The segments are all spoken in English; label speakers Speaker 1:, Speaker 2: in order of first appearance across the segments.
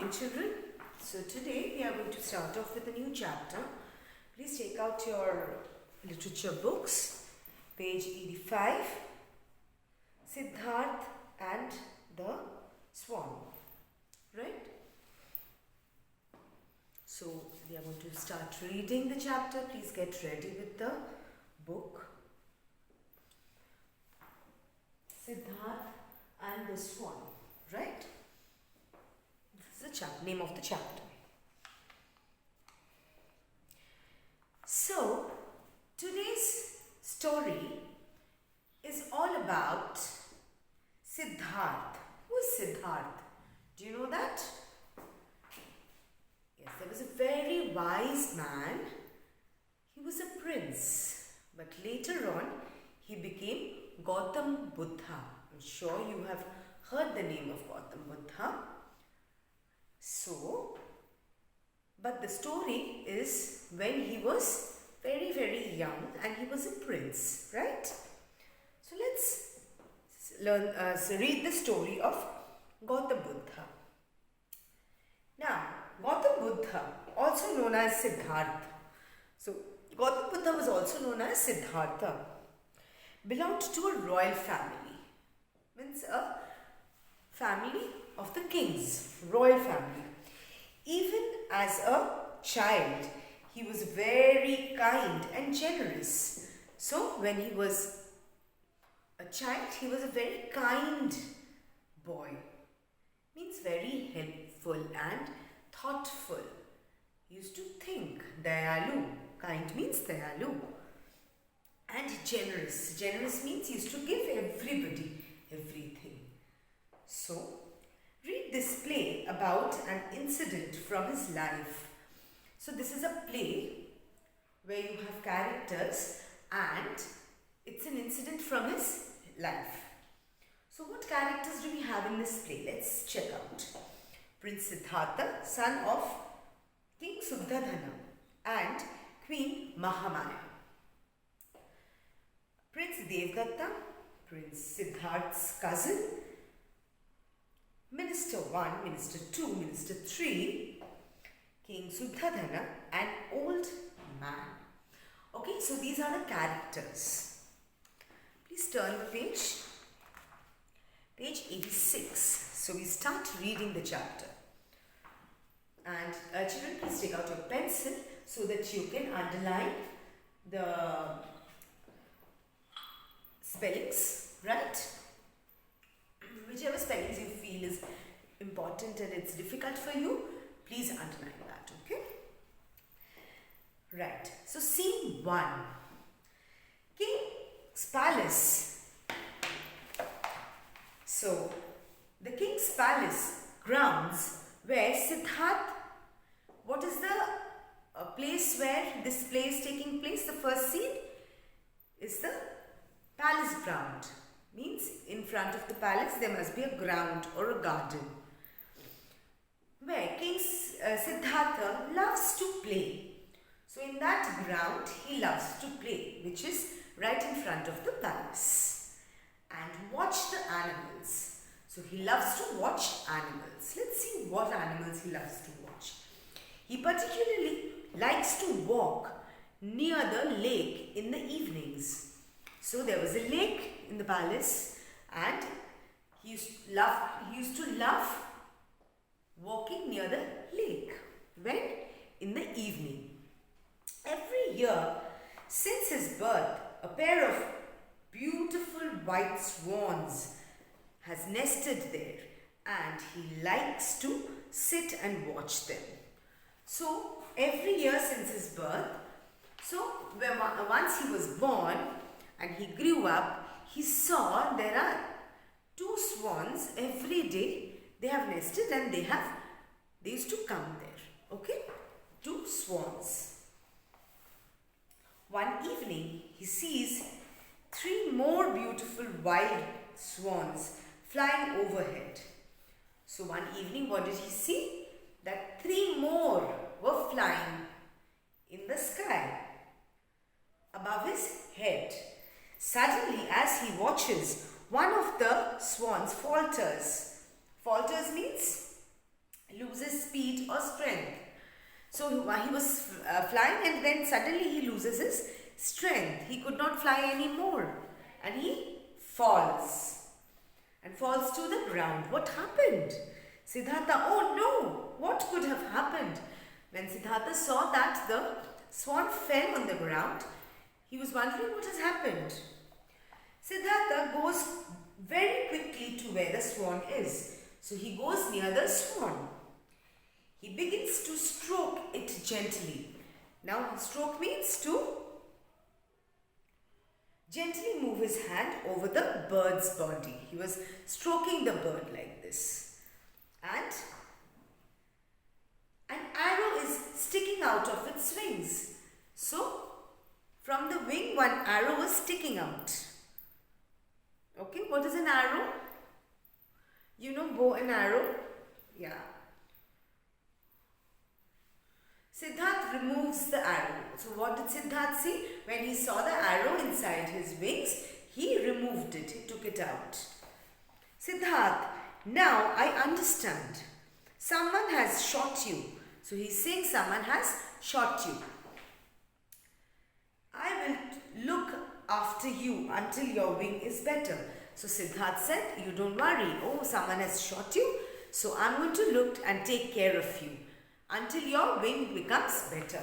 Speaker 1: morning, children. So today we are going to start off with a new chapter. Please take out your literature books, page 85, Sidhartha and the Swan. Right? So we are going to start reading the chapter. Please get ready with the book. Sidhartha and the Swan. Right? This is the name of the chapter. So, today's story is all about Sidhartha. Who is Sidhartha? Do you know that? Yes, there was a very wise man. He was a prince, but later on he became Gautam Buddha. I'm sure you have heard the name of Gautam Buddha. So, but the story is when he was very, very young and he was a prince, right? So let's read the story of Gautam Buddha. Now, Gautam Buddha, also known as Sidhartha. So, Gautam Buddha was also known as Sidhartha. Belonged to a royal family. Means a family of the kings, royal family. Even as a child, he was very kind and generous. So when he was a child, he was a very kind boy. Means very helpful and thoughtful. He used to think. Dayalu. Kind means dayalu. And generous. Generous means he used to give everybody everything. So, read this play about an incident from his life. So, this is a play where you have characters and it's an incident from his life. So, what characters do we have in this play? Let's check out. Prince Sidhartha, son of King Sidhartha and Queen Mahajan. Prince Devdatta, Prince Sidhartha's cousin, Minister 1, Minister 2, Minister 3, King Sidhartha, an old man. Okay, so these are the characters. Please turn the page. Page 86. So we start reading the chapter. And children, please take out your pencil so that you can underline the spellings, right? Whichever spellings you feel is important and it's difficult for you, please underline that, okay? Right. So, scene 1. King's palace. So, the king's palace grounds where Sidhartha, what is the place where this play is taking place? The first scene is the palace ground. Means in front of the palace there must be a ground or a garden where King Sidhartha loves to play. So in that ground he loves to play, which is right in front of the palace, and watch the animals. So he loves to watch animals. Let's see what animals he loves to watch. He particularly likes to walk near the lake in the evenings. So there was a lake in the palace and he used to love walking near the lake. When? In the evening. Every year since his birth, a pair of beautiful white swans has nested there and he likes to sit and watch them. So every year since his birth, so once he was born, and he grew up, he saw there are 2 swans every day. They have nested and they used to come there. Okay? 2 swans. One evening, he sees 3 more beautiful wild swans flying overhead. So one evening, what did he see? That 3 more were flying in the sky above his head. Suddenly, as he watches, one of the swans falters. Falters means loses speed or strength. So he was flying, and then suddenly he loses his strength. He could not fly anymore, and he falls to the ground. What happened? Sidhartha, oh no, what could have happened? When Sidhartha saw that the swan fell on the ground, he was wondering what has happened. Siddhartha goes very quickly to where the swan is. So he goes near the swan. He begins to stroke it gently. Now, stroke means to gently move his hand over the bird's body. He was stroking the bird like this. And an arrow is sticking out of its wings. So, from the wing, one arrow was sticking out. Okay, what is an arrow? You know bow and arrow? Yeah. Sidhartha removes the arrow. So what did Sidhartha see? When he saw the arrow inside his wings, he removed it. He took it out. Sidhartha, now I understand. Someone has shot you. So he's saying someone has shot you. I will look after you until your wing is better. So Sidhartha said, you don't worry. Oh, someone has shot you. So I'm going to look and take care of you until your wing becomes better.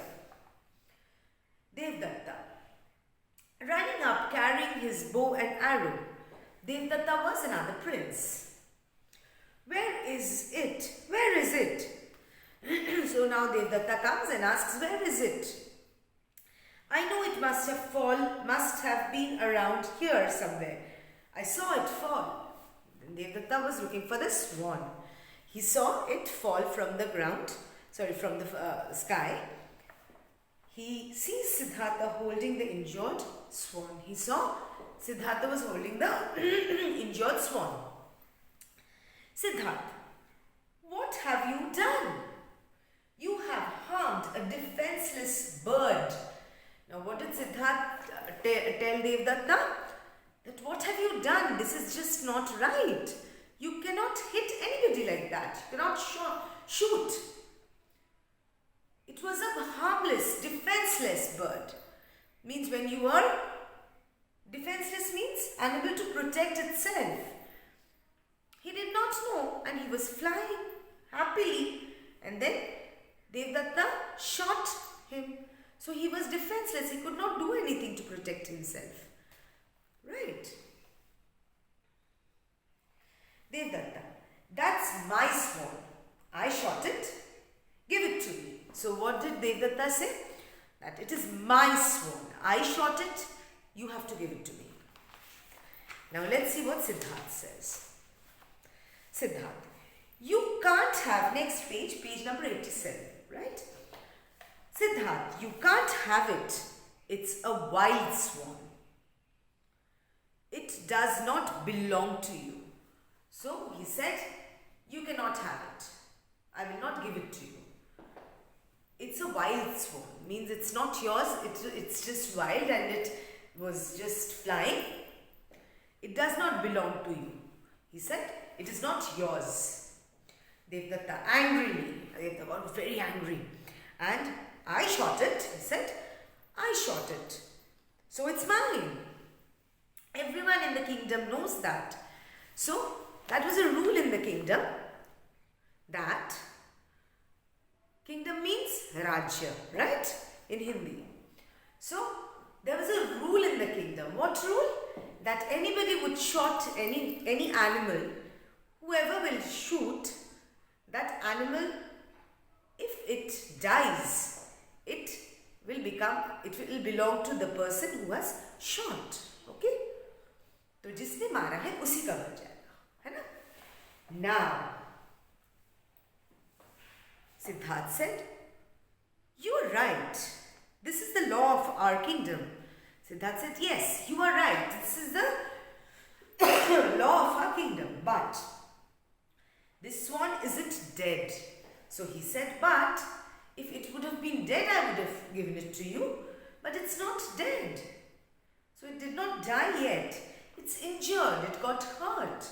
Speaker 1: Devdatta, running up carrying his bow and arrow. Devdatta was another prince. Where is it? Where is it? So now Devdatta comes and asks, where is it? I know it must have been around here somewhere. I saw it fall. Devdatta was looking for the swan. He saw it fall from the ground, from the sky. He sees Sidhartha holding the injured swan. He saw Sidhartha was holding the injured swan. Sidhartha, what have you done? You have harmed a defenseless bird. Now what did Sidhartha tell Devdatta? That what have you done? This is just not right. You cannot hit anybody like that. You cannot shoot. It was a harmless, defenseless bird. Means when you are defenseless means unable to protect itself. He did not know and he was flying happily, and then Devdatta shot him. So he was defenseless. He could not do anything to protect himself. Right. Devdatta, that's my swan. I shot it. Give it to me. So what did Devdatta say? That it is my swan. I shot it. You have to give it to me. Now let's see what Sidhartha says. Sidhartha, you can't have, next page, page number 87, right? Sidhartha, you can't have it. It's a wild swan. It does not belong to you. So he said, you cannot have it. I will not give it to you. It's a wild swan. Means it's not yours. It's just wild and it was just flying. It does not belong to you. He said, it is not yours. Devdatta angrily, Devdatta got very angry. And I shot it. He said, I shot it. So it's mine. Everyone in the kingdom knows that. So that was a rule in the kingdom, that kingdom means Rajya, right? In Hindi. So there was a rule in the kingdom. What rule? That anybody would shoot any animal, whoever will shoot that animal, if it dies, it will belong to the person who has shot. Okay? तो जिसने मारा है उसी का बन जाएगा, है ना? Now, Sidhartha said, you are right. This is the law of our kingdom. Sidhartha said, yes, you are right. This is the law of our kingdom. But this swan isn't dead. So he said, but if it would have been dead, I would have given it to you. But it's not dead. So it did not die yet. It's injured. It got hurt.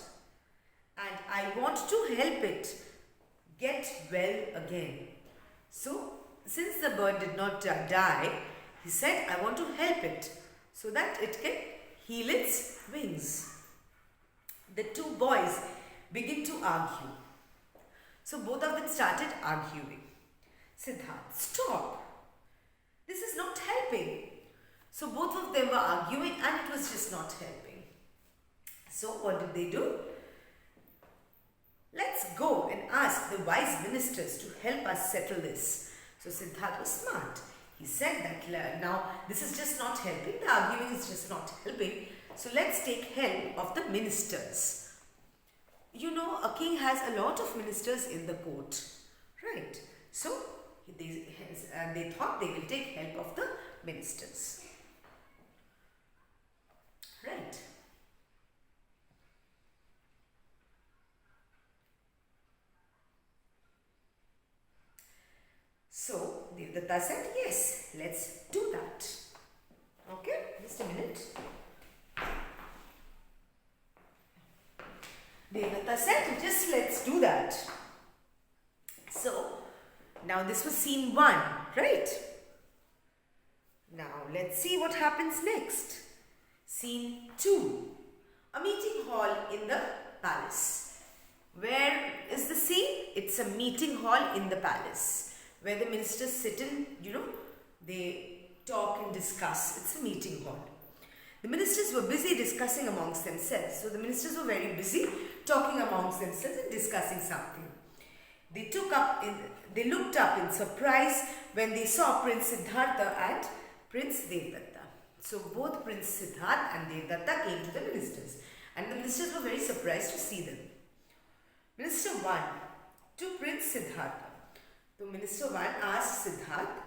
Speaker 1: And I want to help it get well again. So, since the bird did not die, he said, I want to help it so that it can heal its wings. The two boys begin to argue. So, both of them started arguing. Sidhartha, stop. This is not helping. So, both of them were arguing and it was just not helping. So, what did they do? Let's go and ask the wise ministers to help us settle this. So, Sidhartha was smart. He said that now this is just not helping. The arguing is just not helping. So, let's take help of the ministers. You know, a king has a lot of ministers in the court, right? So, they thought they will take help of the ministers. Right. So, Devdatta said, yes, let's do that. Okay, just a minute. Devdatta said, just let's do that. So, now this was scene 1, right? Now, let's see what happens next. Scene 2, a meeting hall in the palace. Where is the scene? It's a meeting hall in the palace where the ministers sit in, they talk and discuss. It's a meeting hall. The ministers were busy discussing amongst themselves. So the ministers were very busy talking amongst themselves and discussing something. They looked up in surprise when they saw Prince Sidhartha and Prince Devdatta. So both Prince Sidhartha and Devdatta came to the ministers, and the ministers were very surprised to see them. Minister 1 to Prince Sidhartha. So Minister 1 asked Sidhartha,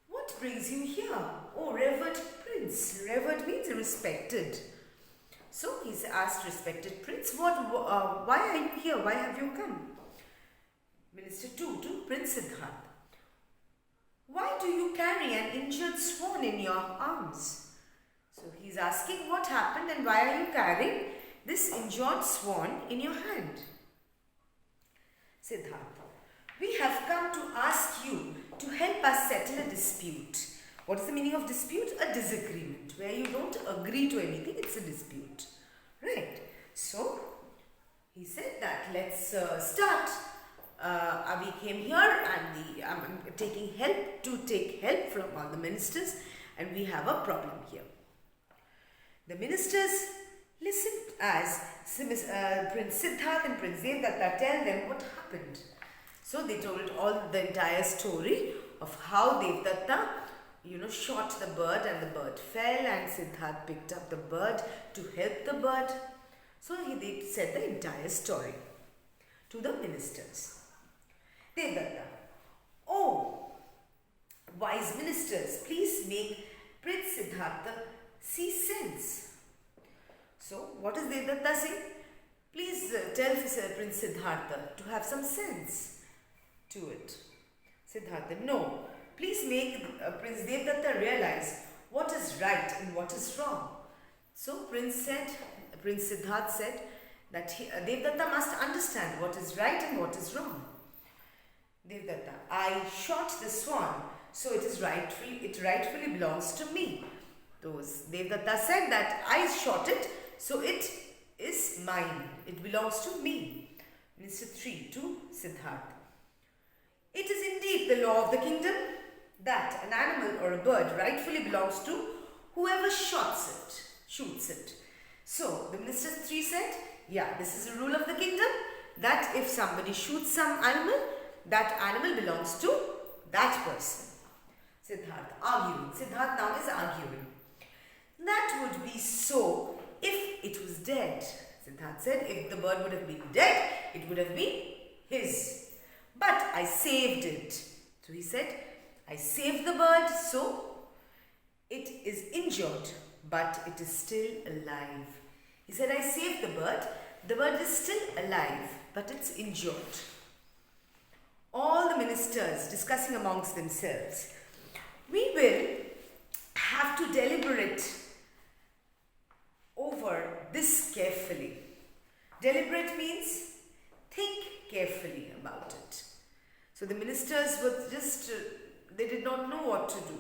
Speaker 1: what brings you here, oh revered prince? Revered means respected. So he's asked, respected prince, why are you here? Why have you come? Minister 2 to Prince Sidhartha. Why do you carry an injured swan in your arms? So he's asking what happened and why are you carrying this injured swan in your hand? Sidhartha, we have come to ask you to help us settle a dispute. What is the meaning of dispute? A disagreement. Where you don't agree to anything, it's a dispute. Right? So, he said that let's start. We came here and I'm taking help to take help from all the ministers, and we have a problem here. The ministers listened as Prince Sidhartha and Prince Devdatta tell them what happened. So they told the entire story of how Devdatta, shot the bird and the bird fell, and Sidhartha picked up the bird to help the bird. So they said the entire story to the ministers. Devdatta, oh, wise ministers, please make Prince Sidhartha see sense. So, what does Devdatta say? Please tell Prince Sidhartha to have some sense to it. Sidhartha, no. Please make Prince Devdatta realize what is right and what is wrong. So, Prince Sidhartha said that Devdatta must understand what is right and what is wrong. Devdatta, I shot the swan, so it rightfully belongs to me. Devdatta said that I shot it, so it is mine. It belongs to me. Minister 3 to Sidhartha. It is indeed the law of the kingdom that an animal or a bird rightfully belongs to whoever shoots it. So the Minister 3 said, yeah, this is a rule of the kingdom that if somebody shoots some animal, that animal belongs to that person. Sidhartha arguing. Sidhartha now is arguing. That would be so if it was dead. Sidhartha said, if the bird would have been dead, it would have been his. But I saved it. So he said, I saved the bird, so it is injured, but it is still alive. He said, I saved the bird is still alive, but it's injured. All the ministers discussing amongst themselves, we will have to deliberate over this carefully. Deliberate means think carefully about it. So the ministers were just, they did not know what to do.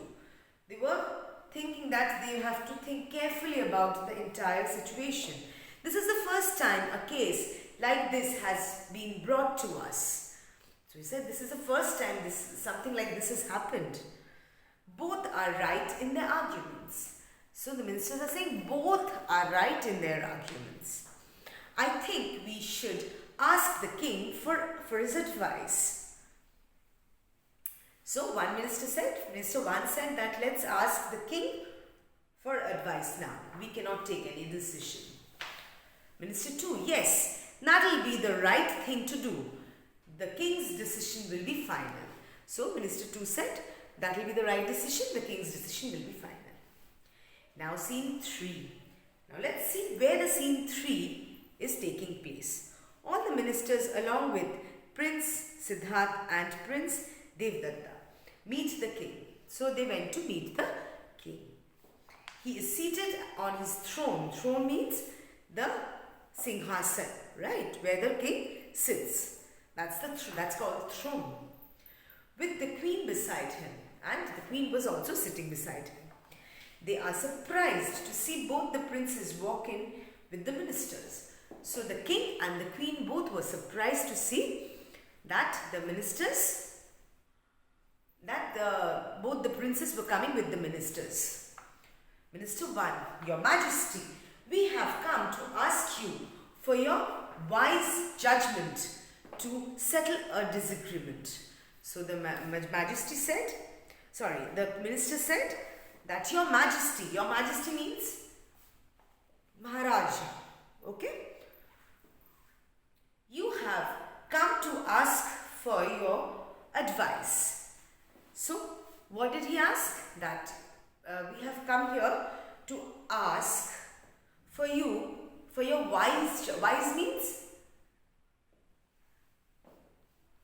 Speaker 1: They were thinking that they have to think carefully about the entire situation. This is the first time a case like this has been brought to us. So he said, this is the first time something like this has happened. Both are right in their arguments. So the ministers are saying both are right in their arguments. I think we should ask the king for his advice. So one minister said, Minister 1 said that let's ask the king for advice now. We cannot take any decision. Minister 2, yes, that will be the right thing to do. The king's decision will be final. So Minister 2 said that will be the right decision. The king's decision will be final. Now scene 3. Now let's see where the scene 3 is taking place. All the ministers along with Prince Sidhartha and Prince Devdatta meet the king. So they went to meet the king. He is seated on his throne. Throne means the Singhasan, right? Where the king sits. That's called throne. With the queen beside him. And the queen was also sitting beside him. They are surprised to see both the princes walk in with the ministers. So the king and the queen both were surprised to see that the ministers, both the princes were coming with the ministers. Minister 1, Your Majesty, we have come to ask you for your wise judgment to settle a disagreement. So the Majesty said, the minister said that Your Majesty means Maharaja, okay? You have come to ask for your advice. So what did he ask? That we have come here to ask for your wise means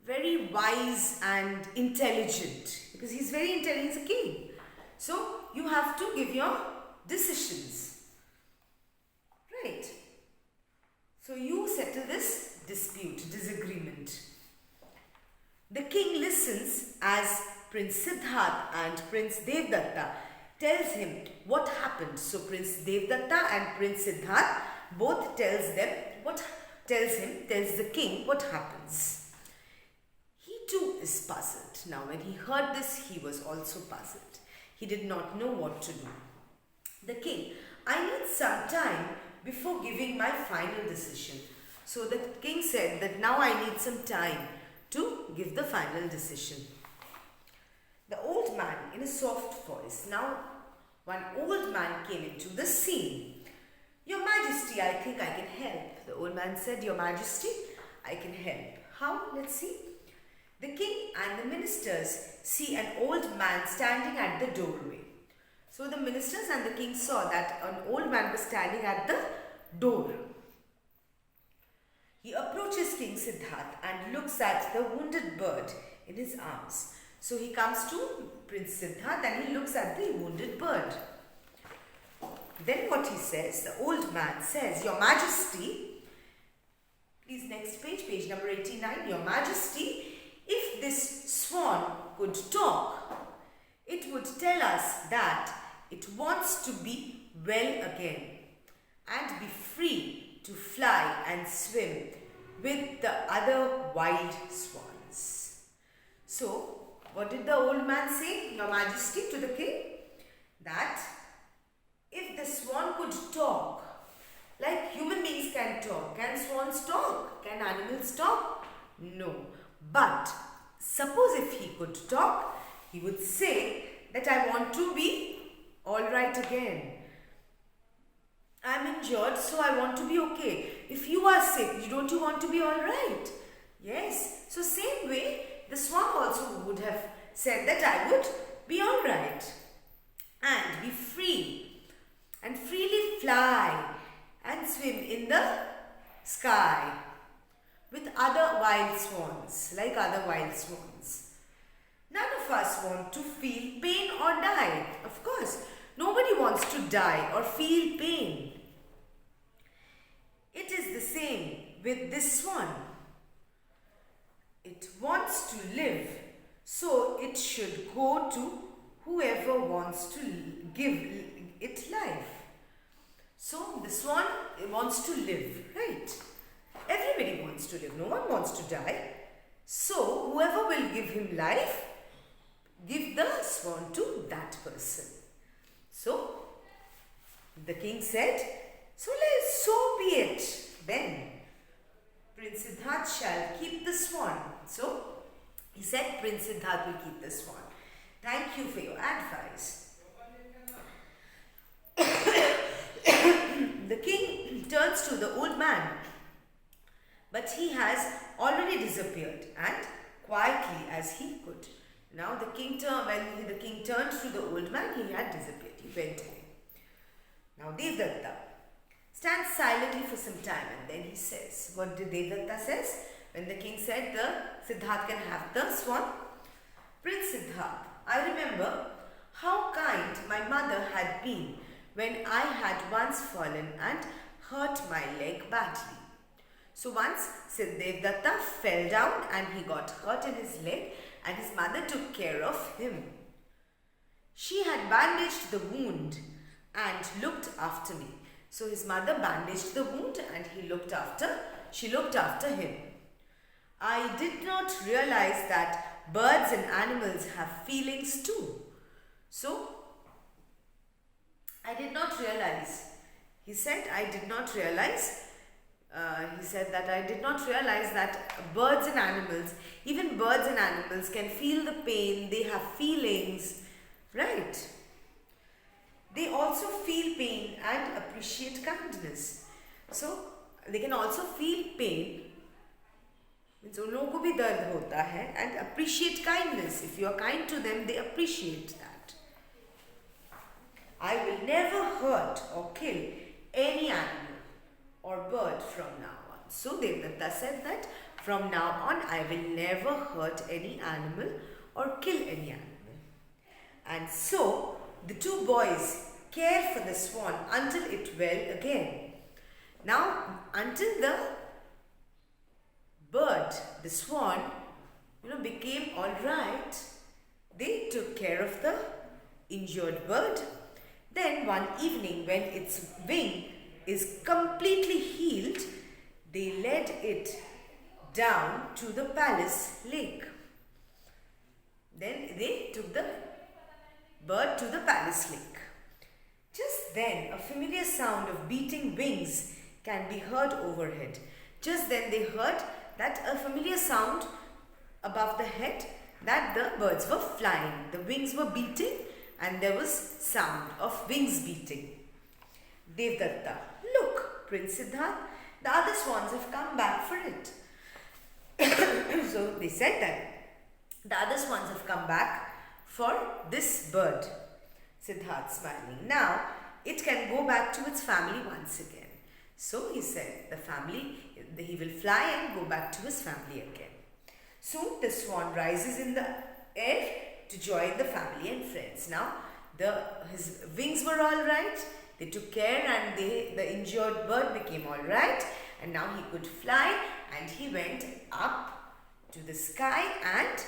Speaker 1: very wise and intelligent, because he's very intelligent, he's a king. So you have to give your decisions, right? So you settle this disagreement. The king listens as Prince Sidhartha and Prince Devdatta tells him what happened. So Prince Devdatta and Prince Sidhartha both tells the king what happens. He too is puzzled. Now when he heard this, he was also puzzled. He did not know what to do. The king, I need some time before giving my final decision. So the king said that now I need some time to give the final decision. The old man in a soft voice. Now one old man came into the scene. Your Majesty, I think I can help. The old man said, Your Majesty, I can help. How? Let's see. The king and the ministers see an old man standing at the doorway. So the ministers and the king saw that an old man was standing at the door. He approaches King Sidhartha and looks at the wounded bird in his arms. So he comes to Prince Sidhartha and he looks at the wounded bird. Then what he says, the old man says, Your Majesty, please next page, page number 89, Your Majesty, if this swan could talk, it would tell us that it wants to be well again and be free to fly and swim with the other wild swans. So, what did the old man say, Your Majesty, to the king? That if the swan could talk, like human beings can talk, can swans talk? Can animals talk? No. But suppose if he could talk, he would say that I want to be alright again. I am injured, so I want to be okay. If you are sick, don't you want to be alright? Yes. So same way, the swan also would have said that I would be alright and be free and freely fly and swim in the sky with other wild swans, like other wild swans. None of us want to feel pain or die. Of course, nobody wants to die or feel pain. It is the same with this swan. It wants to live, so it should go to whoever wants to give it life. So the swan wants to live, right? Everybody wants to live. No one wants to die. So whoever will give him life, give the swan to that person. So the king said, so be it. Then Prince Sidhartha shall keep the swan. So he said Prince Sidhartha will keep the swan. Thank you for your advice. The king turns to the old man, but he has already disappeared, and quietly as he could. Now when the king turned to the old man, he had disappeared. He went away. Now Devdatta stands silently for some time, and then he says, what did Devdatta says? When the king said the Sidhartha can have the swan, Prince Sidhartha, I remember how kind my mother had been when I had once fallen and hurt my leg badly. So once Devdatta fell down and he got hurt in his leg, and his mother took care of him. She had bandaged the wound and looked after me. So his mother bandaged the wound and she looked after him. I did not realize that birds and animals have feelings too. So I did not realize. He said that I did not realize that birds and animals, even birds and animals can feel the pain, they have feelings, right? They also feel pain and appreciate kindness. So they can also feel pain, means उन लोगों को भी दर्द होता है, and appreciate kindness. If you are kind to them, they appreciate that. I will never hurt or kill any animal or bird from now on. So Devdatta said that from now on I will never hurt any animal or kill any animal. And so the two boys cared for the swan until it well again. Now until the bird, the swan, became alright, they took care of the injured bird. Then one evening, when its wing is completely healed, they led it down to the palace lake. Then they took the bird to the palace lake. Just then, a familiar sound of beating wings can be heard overhead. Just then they heard that a familiar sound above the head, that the birds were flying. The wings were beating and there was sound of wings beating. Devdatta, look, Prince Sidhartha, the other swans have come back for it. So they said that the other swans have come back for this bird. Sidhartha smiling. Now it can go back to its family once again. So he said he will fly and go back to his family again. Soon the swan rises in the air to join the family and friends. Now his wings were all right. They took care and the injured bird became all right. And now he could fly and he went up to the sky and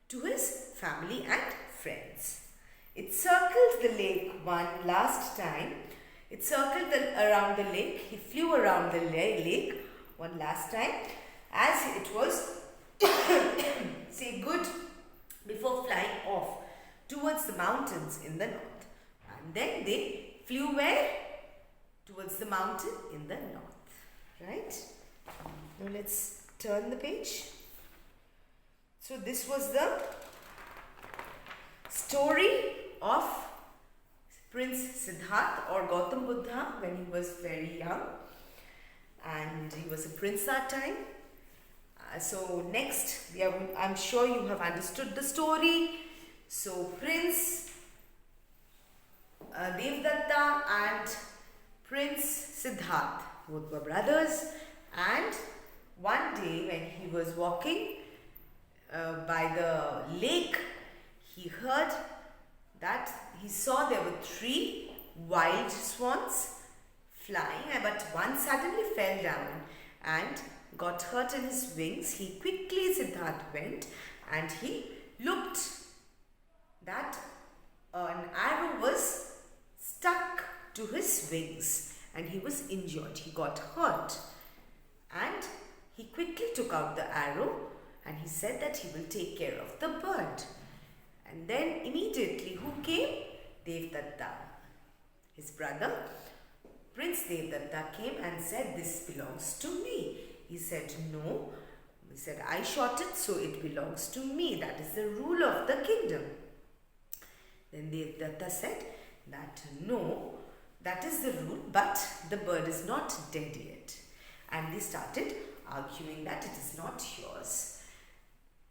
Speaker 1: to his family and friends. It circled the lake one last time. It circled around the lake. He flew around the lake one last time as it was say good before flying off towards the mountains in the north. And then they flew where? Towards the mountain in the north. Right? Now let's turn the page. So this was the story of Prince Sidhartha or Gautam Buddha when he was very young, and he was a prince that time. So next, I'm sure you have understood the story. So Prince Devdatta and Prince Sidhartha, both were brothers, and one day when he was walking by the lake, he heard that he saw there were 3 wild swans flying, but one suddenly fell down and got hurt in his wings, he quickly, Sidhartha went and he looked that an arrow was stuck to his wings and he was injured. He got hurt and he quickly took out the arrow and he said that he will take care of the bird. And then immediately who came? Devdatta. His brother, Prince Devdatta, came and said, this belongs to me. He said, no. He said, I shot it, so it belongs to me. That is the rule of the kingdom. Then Devdatta said that no, that is the rule, but the bird is not dead yet. And they started arguing that it is not yours.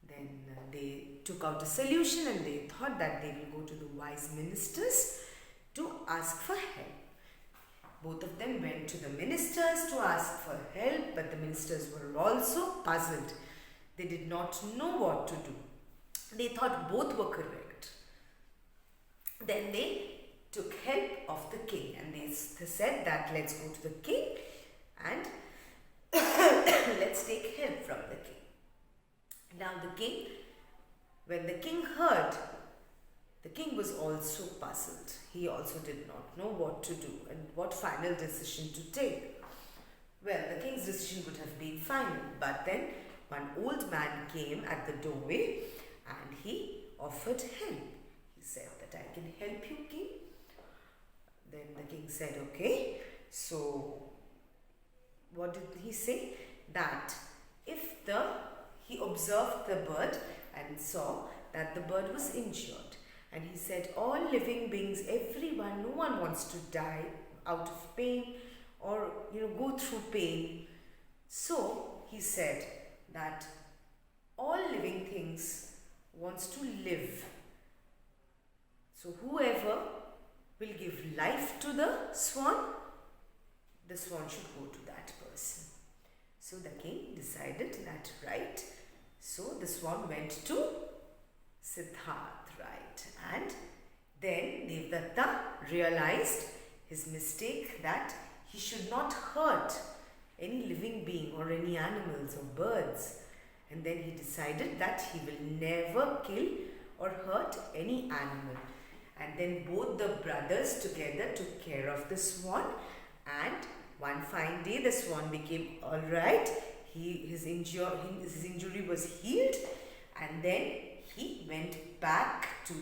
Speaker 1: Then they took out a solution and they thought that they will go to the wise ministers to ask for help. Both of them went to the ministers to ask for help, but the ministers were also puzzled. They did not know what to do. They thought both were correct. Then they took help of the king and they said that let's go to the king and let's take help from the king. Now the king, when the king heard, the king was also puzzled. He also did not know what to do and what final decision to take. Well, the king's decision would have been final, but then one old man came at the doorway and he offered help. He said that I can help you, king. Then the king said, okay. So what did he say? That if he observed the bird and saw that the bird was injured. And he said, all living beings, everyone, no one wants to die out of pain or, go through pain. So he said that all living things wants to live. So whoever will give life to the swan should go to that person. So the king decided that, right. So the swan went to Sidhartha, right. And then Devdatta realized his mistake, that he should not hurt any living being or any animals or birds. And then he decided that he will never kill or hurt any animal. And then both the brothers together took care of the swan, and one fine day the swan became alright. His injury was healed, and then he went back to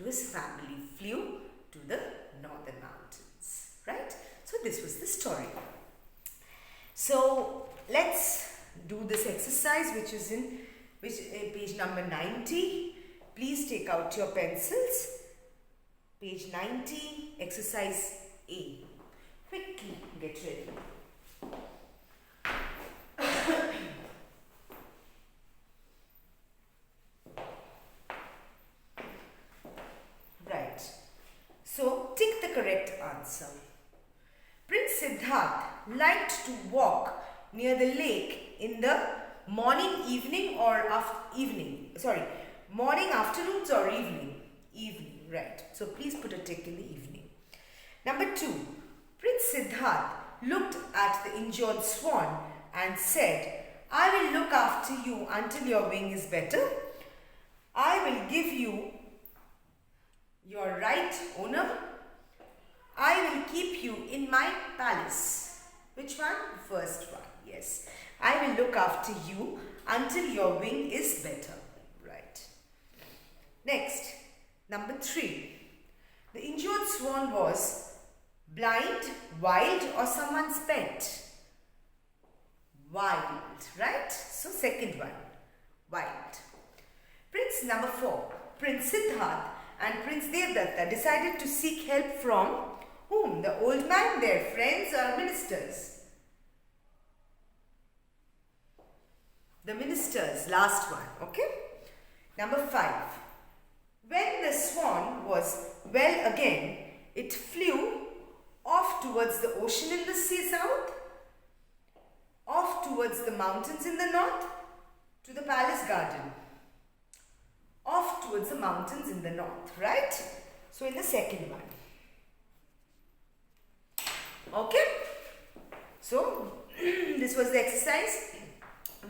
Speaker 1: his family, flew to the northern mountains, right? So this was the story. So let's do this exercise, which is in page number 90. Please take out your pencils. Page 90, exercise A. Quickly get ready. Right. So tick the correct answer. Prince Sidhartha liked to walk near the lake in the morning, afternoons or evening. Evening, right. So please put a tick in the evening. Number 2. Prince Sidhartha looked at the injured swan and said, I will look after you until your wing is better. I will give you your right, owner. I will keep you in my palace. Which one? The first one. Yes. I will look after you until your wing is better. Right. Next. Number 3. The injured swan was blind, wild, or someone's pet? Wild, right? So second one, wild. Prince number 4. Prince Sidhartha and Prince Devdatta decided to seek help from whom? The old man, their friends, or ministers? The ministers, last one, okay? Number 5. When the swan was well again, it flew off towards the ocean in the south, off towards the mountains in the north, to the palace garden. Off towards the mountains in the north, right? So in the second one. Okay? So this was the exercise.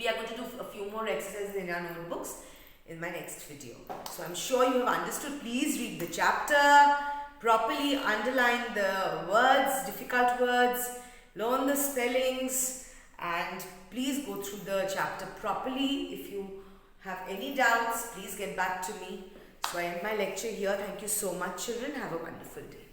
Speaker 1: we are going to do a few more exercises in our notebooks in my next video. So I'm sure you have understood. Please read the chapter properly, underline the words, difficult words, learn the spellings, and please go through the chapter properly. If you have any doubts, please get back to me. So I end my lecture here. Thank you so much, children. Have a wonderful day.